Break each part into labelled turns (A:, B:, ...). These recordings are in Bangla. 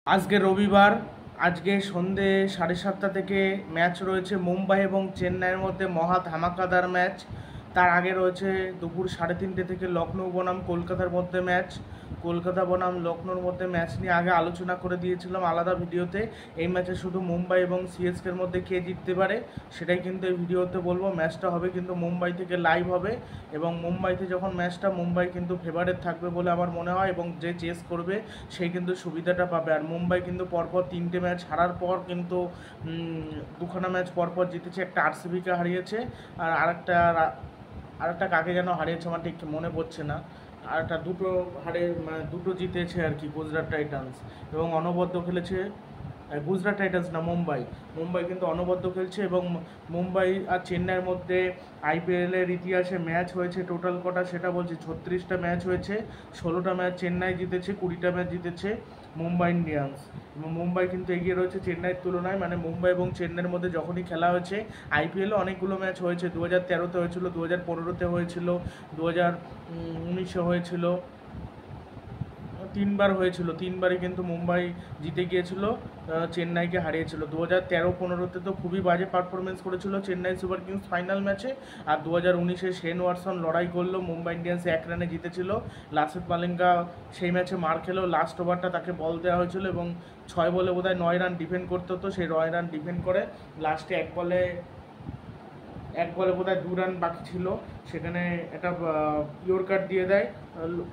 A: আজকে রবিবার। আজকে সন্ধে 7:30 থেকে ম্যাচ রয়েছে মুম্বাই এবং চেন্নাইয়ের মধ্যে, মহা ধামাকাদার ম্যাচ। তার আগে রয়েছে দুপুর 3:30 থেকে লখনৌ বনাম কলকাতার মধ্যে ম্যাচ। কলকাতা বনাম লখনৌর মধ্যে ম্যাচ নিয়ে আগে আলোচনা করে দিয়েছিলাম আলাদা ভিডিওতে। এই ম্যাচে শুধু মুম্বাই এবং সিএসকের মধ্যে কে জিততে পারে সেটাই কিন্তু এই ভিডিওতে বলবো। ম্যাচটা হবে কিন্তু মুম্বাই থেকে লাইভ হবে, এবং মুম্বাইতে যখন ম্যাচটা, মুম্বাই কিন্তু ফেভারিট থাকবে বলে আমার মনে হয়, এবং যে চেস করবে সেই কিন্তু সুবিধাটা পাবে। আর মুম্বাই কিন্তু পরপর 3টে ম্যাচ হারার পর কিন্তু দুখানা ম্যাচ পরপর জিতেছে। একটা আরসিবিকে হারিয়েছে, আর আরেকটা কাকে যেন হারিয়েছে, আমার ঠিক মনে পড়ছে না। আর একটা দুটো জিতেছে আর কি, গুজরাট টাইটান্স, এবং অনবদ্য খেলেছে। গুজরাট টাইটান্স না, মুম্বাই কিন্তু অনবদ্য খেলছে। এবং মুম্বাই আর চেন্নাইয়ের মধ্যে আইপিএলের ইতিহাসে ম্যাচ হয়েছে টোটাল কটা সেটা বলছি, 36টা ম্যাচ হয়েছে। 16টা ম্যাচ চেন্নাই জিতেছে, 20টা ম্যাচ জিতেছে মুম্বাই ইন্ডিয়ান্স। এবং মুম্বাই কিন্তু এগিয়ে রয়েছে চেন্নাইয়ের তুলনায়। মানে মুম্বাই এবং চেন্নাইয়ের মধ্যে যখনই খেলা হয়েছে, আইপিএলে অনেকগুলো ম্যাচ হয়েছে। 2013-তে হয়েছিল, 2015-তে হয়েছিল, 2019-এ হয়েছিল, 3বার হয়েছিল। 3বারই কিন্তু মুম্বাই জিতে গিয়েছিল, চেন্নাইকে হারিয়েছিল। 2013-15-তে তো খুবই বাজে পারফরমেন্স করেছিল চেন্নাই সুপার কিংস ফাইনাল ম্যাচে। আর 2019-এ শেন ওয়াটসন লড়াই করলো, মুম্বাই ইন্ডিয়ান্স 1 রানে জিতেছিল। লাসিথ মালিঙ্গা সেই ম্যাচে মার খেলেও লাস্ট ওভারটা তাকে বল দেওয়া হয়েছিল, এবং 6 বলে বোধহয় 9 রান ডিফেন্ড করতে হতো। সেই 9 রান ডিফেন্ড করে লাস্টে এক বলে বোধহয় 2 রান বাকি ছিল, সেখানে একটা ইয়র্কার দিয়ে দেয়।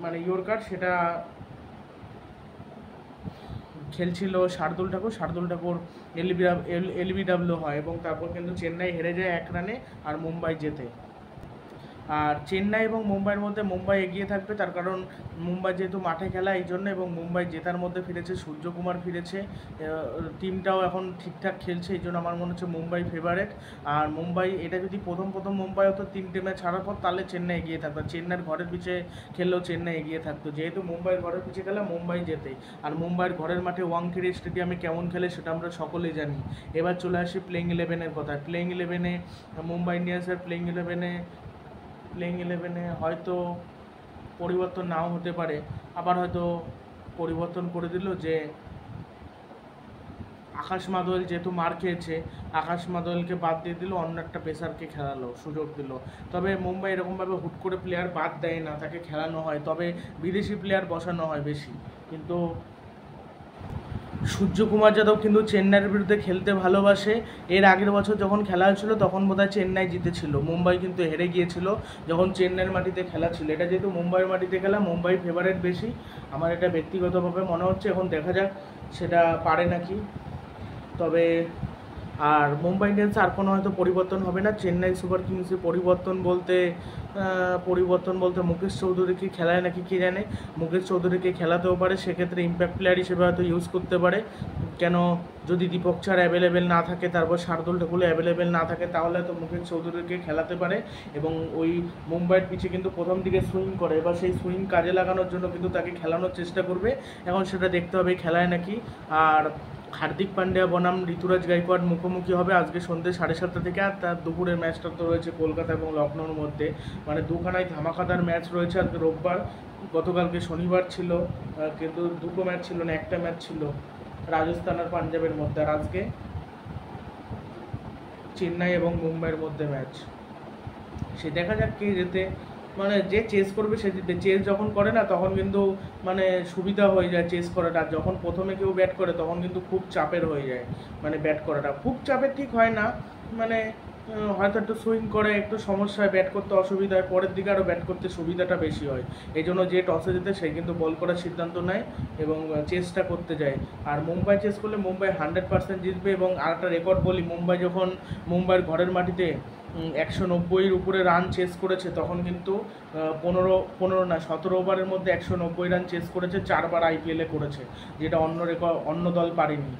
A: মানে ইয়র্কার, সেটা খেলছিল শার্দুল ঠাকুর এলবিডব্লিউ হয়, এবং তারপর কিন্তু চেন্নাই হেরে যায় 1 রানে, আর মুম্বাই জেতে। আর চেন্নাই এবং মুম্বাইয়ের মধ্যে মুম্বাই এগিয়ে থাকবে, তার কারণ মুম্বাই যেহেতু মাঠে খেলা এই জন্য, এবং মুম্বাই জেতার মধ্যে ফিরেছে, সূর্যকুমার ফিরেছে, টিমটাও এখন ঠিকঠাক খেলছে, এই জন্য আমার মনে হচ্ছে মুম্বাই ফেভারেট। আর মুম্বাই, এটা যদি প্রথম মুম্বাই হতো 3টে ম্যাচ হারার পর, তাহলে চেন্নাই এগিয়ে থাকতো। চেন্নাইয়ের ঘরের পিছে খেললেও চেন্নাই এগিয়ে থাকতো, যেহেতু মুম্বাইয়ের ঘরের পিছে খেলা, মুম্বাই জেতে। আর মুম্বাইয়ের ঘরের মাঠে ওয়াংখেড়ে স্টেডিয়ামে কেমন খেলে সেটা আমরা সকলেই জানি। এবার চলে আসি প্লেইং 11-এর কথা। প্লেইং 11-এ মুম্বাই ইন্ডিয়ান্সের প্লেইং ইলেভেনে হয়তো পরিবর্তন নাও হতে পারে, আবার হয়তো পরিবর্তন করে দিল, যে আকাশ মাদল যেহেতু মার খেয়েছে, আকাশ মাদলকে বাদ দিয়ে দিল, অন্য একটা পেসারকে খেলালো, সুযোগ দিল। তবে মুম্বাই এরকমভাবে হুট করে প্লেয়ার বাদ দেয় না, তাকে খেলানো হয়, তবে বিদেশি প্লেয়ার বসানো হয় বেশি। কিন্তু সূর্যকুমার যাদব কিন্তু চেন্নাইয়ের বিরুদ্ধে খেলতে ভালোবাসে। এর আগের বছর যখন খেলা হয়েছিল তখন বোধহয় চেন্নাই জিতেছিল, মুম্বাই কিন্তু হেরে গিয়েছিল যখন চেন্নাইয়ের মাটিতে খেলা ছিল। এটা যেহেতু মুম্বাইয়ের মাটিতে খেলা, মুম্বাই ফেভারিট বেশি, আমার এটা ব্যক্তিগতভাবে মনে হচ্ছে। এখন দেখা যাক সেটা পারে নাকি। তবে আর মুম্বাই ইন্ডিয়ান্স আর কোনো হয়তো পরিবর্তন হবে না। চেন্নাই সুপার কিংসে পরিবর্তন বলতে মুকেশ চৌধুরীকে খেলায় নাকি কে জানে, মুকেশ চৌধুরীকে খেলাতেও পারে, সেক্ষেত্রে ইম্প্যাক্ট প্লেয়ার হিসেবে হয়তো ইউজ করতে পারে। কেন, যদি দীপক চার অ্যাভেলেবেল না থাকে, তারপর শার্দুল ঠাকুর অ্যাভেলেবেল না থাকে, তাহলে তো মুকেশ চৌধুরীকে খেলাতে পারে। এবং ওই মুম্বাইয়ের পিছে কিন্তু প্রথম দিকে সুইং করে, এবার সেই সুইং কাজে লাগানোর জন্য কিন্তু তাকে খেলানোর চেষ্টা করবে। এখন সেটা দেখতে হবে খেলায় নাকি। আর হার্দিক পান্ডিয়া বনাম ঋতুরাজ গাইকোয়াড় মুখোমুখি হবে আজকে সন্ধ্যে 7:30 থেকে। আর তার দুপুরের ম্যাচটা তো রয়েছে কলকাতা এবং লখনৌর মধ্যে, মানে দুখানায় ধামাকাদার ম্যাচ রয়েছে। আজকে রোববার, গতকালকে শনিবার ছিল, কিন্তু দুটো ম্যাচ ছিল না, একটা ম্যাচ ছিল রাজস্থান আর পাঞ্জাবের মধ্যে। আর আজকে চেন্নাই এবং মুম্বাইয়ের মধ্যে ম্যাচ। সে দেখা যাক কে যেতে, মানে যে চেস করবে সে জিতবে। চেস যখন করে না তখন কিন্তু মানে সুবিধা হয়ে যায় চেস করাটা। যখন প্রথমে কেউ ব্যাট করে তখন কিন্তু খুব চাপের হয়ে যায়, মানে ব্যাট করাটা খুব চাপের ঠিক হয় না, মানে হয়তো একটু সুইং করে একটু সমস্যা হয়, ব্যাট করতে অসুবিধা হয়, পরের দিকে আরও ব্যাট করতে সুবিধাটা বেশি হয়। এই জন্য যে টসে যেতে সেই কিন্তু বল করার সিদ্ধান্ত নেয় এবং চেসটা করতে যায়। আর মুম্বাই চেস করলে মুম্বাই 100% জিতবে। এবং আরেকটা রেকর্ড বলি, মুম্বাই যখন মুম্বাইয়ের ঘরের মাটিতে 190-এর উপরে রান চেস করেছে, তখন কিন্তু 17 ওভারের মধ্যে 190 রান চেস করেছে, 4বার আইপিএলে করেছে, যেটা অন্য দল পারেনি।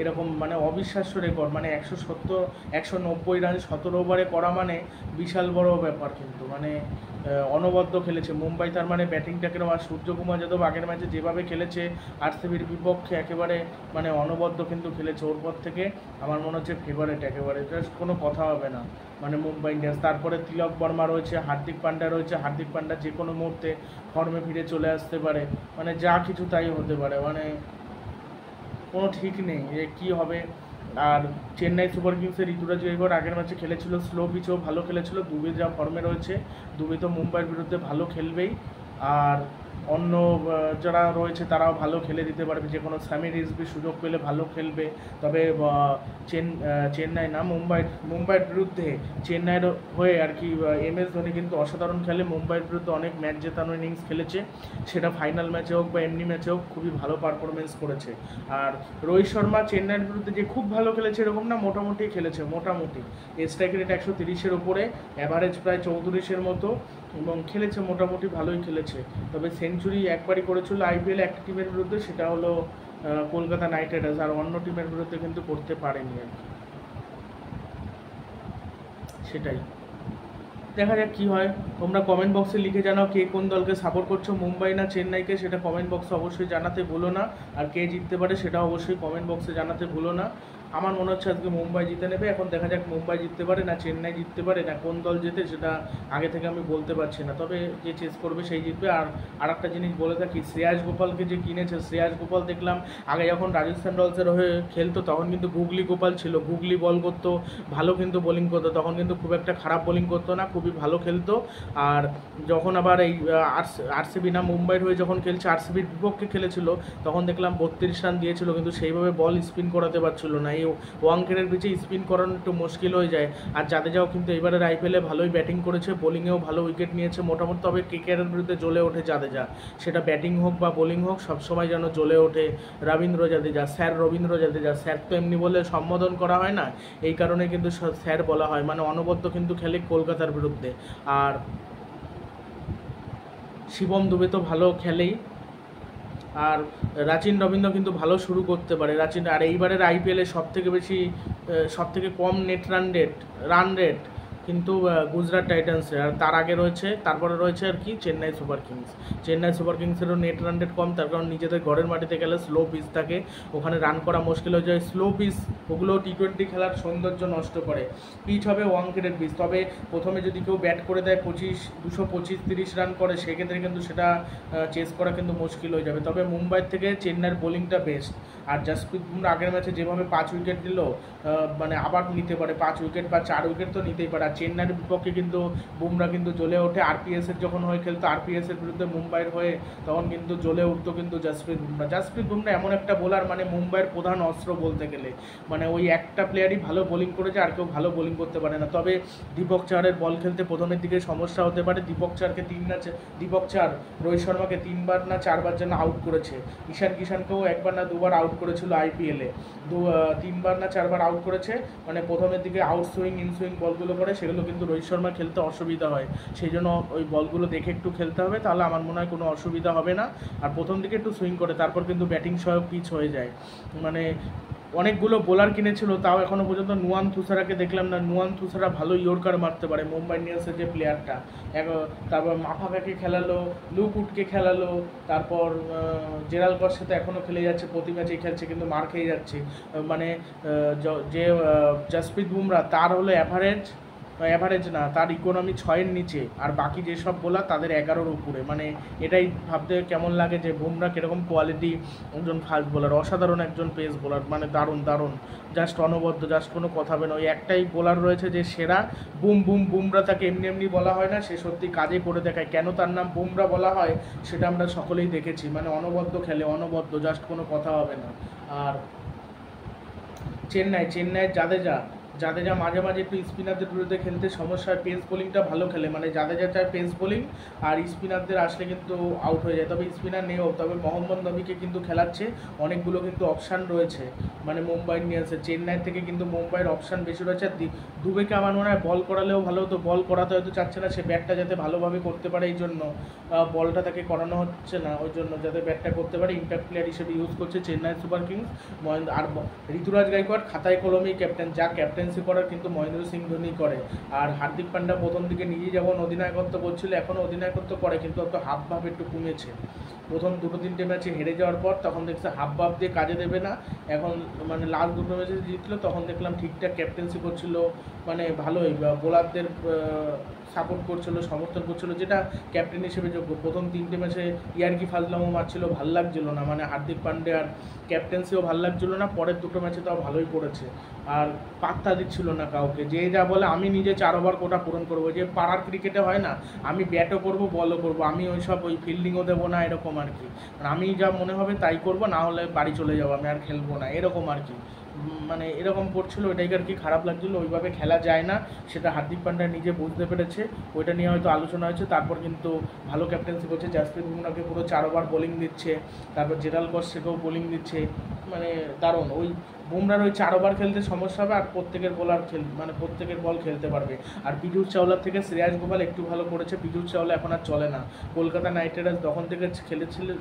A: এরকম মানে অবিশ্বাস্য রেকর্ড, মানে 190 রান 17 ওভারে করা মানে বিশাল বড় ব্যাপার। কিন্তু মানে অনবদ্য খেলেছে মুম্বাই। তার মানে ব্যাটিংটাকে, আর সূর্যকুমার যাদব আগের ম্যাচে যেভাবে খেলেছে আরসিবির বিপক্ষে, একেবারে মানে অনবদ্য কিন্তু খেলেছে। ওর পর থেকে আমার মনে হচ্ছে ফেভারিট একেবারে, জাস্ট কোনো কথা হবে না মানে মুম্বাই ইন্ডিয়ান্স। তারপরে তিলক বর্মা রয়েছে, হার্দিক পান্ড্যা রয়েছে। হার্দিক পান্ড্যা যে কোনো মুহূর্তে ফর্মে ফিরে চলে আসতে পারে, মানে যা কিছু তাই হতে পারে। মানে কোনো ঠিক নেই যে কী হবে। আর চেন্নাই সুপার কিংসের ঋতুরাজ গাইকোয়াড় আগের ম্যাচে খেলেছিল স্লো পিচেও ভালো খেলেছিল। দুবে যা ফর্মে রয়েছে, দুবে তো মুম্বাইয়ের বিরুদ্ধে ভালো খেলবেই। আর অন্য যারা রয়েছে তারাও ভালো খেলে দিতে পারবে, যে কোনো স্যামি রিজভি সুযোগ পেলে ভালো খেলবে। তবে চেন্নাই না, মুম্বাইয়ের বিরুদ্ধে চেন্নাইয়ের হয়ে আর কি MS ধোনি কিন্তু অসাধারণ খেলে। মুম্বাইয়ের বিরুদ্ধে অনেক ম্যাচ জেতানো ইনিংস খেলেছে, সেটা ফাইনাল ম্যাচে হোক বা এমনি ম্যাচে হোক খুবই ভালো পারফরমেন্স করেছে। আর রোহিত শর্মা চেন্নাইয়ের বিরুদ্ধে যে খুব ভালো খেলেছে এরকম না, মোটামুটি খেলেছে। মোটামুটি স্ট্রাইক রেট 130-এর উপরে, অ্যাভারেজ প্রায় 34-এর মতো, এবং খেলেছে মোটামুটি ভালোই খেলেছে। তবে সেঞ্চুরি একবারই করেছিল IPL একটা টিমের বিরুদ্ধে, সেটা হলো কলকাতা নাইট রাইডার্স। আর অন্য টিমের বিরুদ্ধে কিন্তু করতে পারেনি আর কি, সেটাই। দেখা যাক কী হয়। তোমরা কমেন্ট বক্সে লিখে জানাও কে কোন দলকে সাপোর্ট করছো, মুম্বাই না চেন্নাইকে, সেটা কমেন্ট বক্সে অবশ্যই জানাতে ভুলো না। আর কে জিততে পারে সেটা অবশ্যই কমেন্ট বক্সে জানাতে ভুলো না। আমার মনে হচ্ছে আজকে মুম্বাই জিতে নেবে। এখন দেখা যাক মুম্বাই জিততে পারে না চেন্নাই জিততে পারে না কোন দল জেতে, সেটা আগে থেকে আমি বলতে পারছি না। তবে যে চেস করবে সেই জিতবে। আর একটা জিনিস বলে থাকি, শ্রেয়াস গোপালকে যে কিনেছে, শ্রেয়াস গোপাল দেখলাম আগে যখন রাজস্থান রয়্যালসের হয়ে খেলতো তখন কিন্তু গুগলি গোপাল ছিল, গুগলি বল করতো, ভালো কিন্তু বোলিং করতো, তখন কিন্তু খুব একটা খারাপ বোলিং করতো না, খুবই ভালো খেলতো। আর যখন আবার এই RCB না মুম্বাইয়ের হয়ে যখন খেলছে, RCBর বিপক্ষে খেলেছিল, তখন দেখলাম 32 রান দিয়েছিল, কিন্তু সেইভাবে বল স্পিন করাতে পারছিল না। এই ওয়াংখেড়ের পিছে স্পিন করানো একটু মুশকিল হয়ে যায়। আর জাদেজাও কিন্তু এবারের IPL-এ ভালোই ব্যাটিং করেছে, বোলিংয়েও ভালো উইকেট নিয়েছে মোটামুটি। তবে KKR-এর বিরুদ্ধে জ্বলে ওঠে জাদেজা, সেটা ব্যাটিং হোক বা বোলিং হোক, সবসময় যেন জ্বলে ওঠে রবীন্দ্র জাদেজা, স্যার রবীন্দ্র জাদেজা। স্যার তো এমনি বলে সম্বোধন করা হয় না, এই কারণে কিন্তু স্যার বলা হয়, মানে অনবদ্য কিন্তু খেলে কলকাতার বিরুদ্ধে। আর শিবম দুবে তো ভালো খেলেই। আর রাচিন রবীন্দ্র কিন্তু ভালো শুরু করতে পারে রাচিন। আর এইবারের IPL-এ সবথেকে কম নেট রান রেট কিন্তু গুজরাট টাইটান্সের। আর তারপরে রয়েছে আর কি চেন্নাই সুপার কিংসেরও নেট রান রেট কম, তার কারণ নিজেদের ঘরের মাটিতে গেলে স্লো পিচ থাকে, ওখানে রান করা মুশকিল হয়ে যায়। স্লো পিচ ওগুলো T20 খেলার সৌন্দর্য নষ্ট করে। পিচ হবে ওয়াংখেড়ের পিচ, তবে প্রথমে যদি কেউ ব্যাট করে দেয় 225-30 রান করে, সেক্ষেত্রে কিন্তু সেটা চেস করা কিন্তু মুশকিল হয়ে যাবে। তবে মুম্বাই থেকে চেন্নাইয়ের বোলিংটা বেস্ট। আর জাসপ্রীত বুমরা আগের ম্যাচে যেভাবে 5 উইকেট দিল, মানে আবার নিতে পারে 5 উইকেট বা 4 উইকেট তো নিতেই পারে। আর চেন্নাইয়ের বিপক্ষে কিন্তু বুমরা কিন্তু জ্বলে ওঠে। RPS-এর যখন হয়ে খেলতো, RPS-এর বিরুদ্ধে মুম্বাইয়ের হয়ে, তখন কিন্তু জ্বলে উঠতো কিন্তু জাসপ্রীত বুমরা এমন একটা বোলার, মানে মুম্বাইয়ের প্রধান অস্ত্র বলতে গেলে। মানে ওই একটা প্লেয়ারই ভালো বোলিং করেছে, আর কেউ ভালো বোলিং করতে পারে না। তবে দীপক চাহারের বল খেলতে প্রথমের দিকে সমস্যা হতে পারে। দীপক চাহার রোহিত শর্মাকে 3বার না 4বার যেন আউট করেছে। ঈশান কিষানকেও 1বার না 2বার আউট করেছিল IPL-এ, 3বার না 4বার আউট করেছে। মানে প্রথমের দিকে আউট সুইং ইন সুইং বলগুলো করে, সেগুলো কিন্তু রোহিত শর্মা খেলতে অসুবিধা হয়। সেই জন্য ওই বলগুলো দেখে একটু খেলতে হবে, তাহলে আমার মনে হয় কোনো অসুবিধা হবে না। আর প্রথম দিকে একটু সুইং করে, তারপর কিন্তু ব্যাটিং সহায়ক পিচ হয়ে যায়। মানে অনেকগুলো বোলার কিনেছিল, তাও এখনও পর্যন্ত নুয়ান থুসারাকে দেখলাম না। নুয়ান থুসারা ভালো ইয়র্কার মারতে পারে, মুম্বাই ইন্ডিয়ান্সের যে প্লেয়ারটা। তারপর মাফাকাকে খেলালো, লুক উডকে খেলালো, তারপর জেরাল গসে তো এখনও খেলে যাচ্ছে, প্রতি ম্যাচেই খেলছে, কিন্তু মার খেয়ে যাচ্ছে। মানে যে জাসপ্রীত বুমরা, তার হলো অ্যাভারেজ না, তার ইকোনমি 6-এর নিচে, আর বাকি যেসব বোলার তাদের 11-এর উপরে। মানে এটাই ভাবতে কেমন লাগে যে বুমরা কীরকম কোয়ালিটি একজন ফাস্ট বোলার, অসাধারণ একজন পেস বোলার, মানে দারুণ, জাস্ট অনবদ্য, জাস্ট কোনো কথা হবে না। ওই একটাই বোলার রয়েছে যে সেরা, বুমরা। তাকে এমনি বলা হয় না, সে সত্যি কাজে করে দেখায়। কেন তার নাম বুমরা বলা হয় সেটা আমরা সকলেই দেখেছি। মানে অনবদ্য খেলে, জাস্ট কোনো কথা হবে না। আর চেন্নাইয়ের জাদেজা মাঝে একটু স্পিনারদের বিরুদ্ধে খেলতে সমস্যা হয়, পেস বোলিংটা ভালো খেলে। মানে জাদেজা চায় পেস বোলিং, আর স্পিনারদের আসলে কিন্তু আউট হয়ে যায়। তবে স্পিনার নেও, তবে মোহাম্মদ নবীকে কিন্তু খেলাচ্ছে, অনেকগুলো কিন্তু অপশান রয়েছে। মানে মুম্বাই ইন্ডিয়ান্সের চেন্নাই থেকে কিন্তু মুম্বাইয়ের অপশান বেশি রয়েছে। আর দুবেকে আমার মনে হয় বল করালেও ভালো হতো, বল করাতে হয়তো চাচ্ছে না, সে ব্যাটটা যাতে ভালোভাবে করতে পারে, এই জন্য বলটা তাকে করানো হচ্ছে না, ওই জন্য যাতে ব্যাটটা করতে পারে। ইম্প্যাক্ট প্লেয়ার হিসেবে ইউজ করছে চেন্নাই সুপার কিংস। আর ঋতুরাজ গাইকোয়াড় খাতায় কলমেই ক্যাপ্টেন, যা ক্যাপ্টেন ক্যাপ্টেন্সি করার কিন্তু মহেন্দ্র সিং ধোনি করে। আর হার্দিক পান্ডা প্রথম দিকে নিজেই যেমন অধিনায়কত্ব করছিল, এখনও অধিনায়কত্ব করে, কিন্তু অত হাব ভাব একটু কমেছে। প্রথম 2-3টে ম্যাচে হেরে যাওয়ার পর তখন দেখছে হাব ভাব দিয়ে কাজে দেবে না। এখন মানে লাস্ট 2টো ম্যাচে জিতলো, তখন দেখলাম ঠিকঠাক ক্যাপ্টেন্সি করছিল, মানে ভালোই বোলারদের সাপোর্ট করছিল, সমর্থন করছিল, যেটা ক্যাপ্টেন হিসেবে যোগ্য। প্রথম 3টে ম্যাচে ইয়ার্কি ফাজলামো মারছিল, ভাল লাগছিল না, মানে হার্দিক পান্ডিয়ার ক্যাপ্টেন্সিও ভাল লাগছিল না। পরের 2টো ম্যাচে তাও ভালোই করেছে, আর পাত্তা দিচ্ছিল না কাউকে। যে যা বলে আমি নিজে 4 ওভার কোটা পূরণ করবো, যে পাড়ার ক্রিকেটে হয় না, আমি ব্যাটও করবো বলও করবো, আমি ওই ফিল্ডিংও দেবো না, এরকম আর কি। আমি যা মনে হবে তাই করবো, না হলে বাড়ি চলে যাবো, আমি আর খেলবো না, এরকম আর কি। মানে এরকম করছিল, ওইটাই আর কি খারাপ লাগছিলো। ওইভাবে খেলা যায় না, সেটা হার্দিক পান্ডিয়া নিজে বুঝতে পেরেছে। ওইটা নিয়ে হয়তো আলোচনা হয়েছে। তারপর কিন্তু ভালো ক্যাপ্টেন্সি করছে, জাসপ্রীত বুমরাকে পুরো 4 ওভার বোলিং দিচ্ছে, তারপর জেরাল বসকেও বোলিং দিচ্ছে, মানে দারুণ। ওই বুমরার ওই 4 ওভার খেলতে সমস্যা হবে, আর প্রত্যেকের প্রত্যেকের বল খেলতে পারবে। আর পীযুষ চাওলার থেকে শ্রেয়াস গোপাল একটু ভালো করেছে। পীযুষ চাওলা এখন আর চলে না। কলকাতা নাইট রাইডার্স যখন থেকে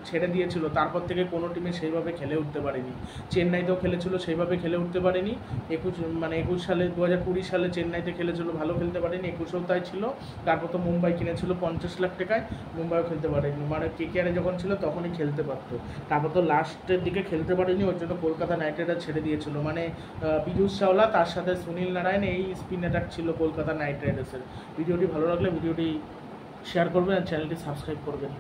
A: ছেড়ে দিয়েছিল, তারপর থেকে কোনো টিমে সেইভাবে খেলে উঠতে পারেনি। চেন্নাইতেও খেলেছিল, সেইভাবে খেলে উঠতে পারেনি। 21 সালে 2020 সালে চেন্নাইতে খেলেছিল, ভালো খেলতে পারেনি। 21এও তাই ছিল। তারপর তো মুম্বাই কিনেছিল 50 লাখ টাকায়, মুম্বাইও খেলতে পারেনি। মানে কেকেআরে যখন ছিল তখনই খেলতে পারতো, তারপর তো লাস্টের দিকে খেলতে পারেনি, ওর জন্য কলকাতা নাইট রাইডার্স ছেড়ে দিয়েছিল। মানে পীযুষ চাওলা, তার সাথে সুনীল নারায়ণ, এই স্পিন অ্যাটাক ছিল কলকাতা নাইট রাইডার্সের। ভিডিওটি ভালো লাগলে ভিডিওটি শেয়ার করবেন আর চ্যানেলটি সাবস্ক্রাইব করবেন।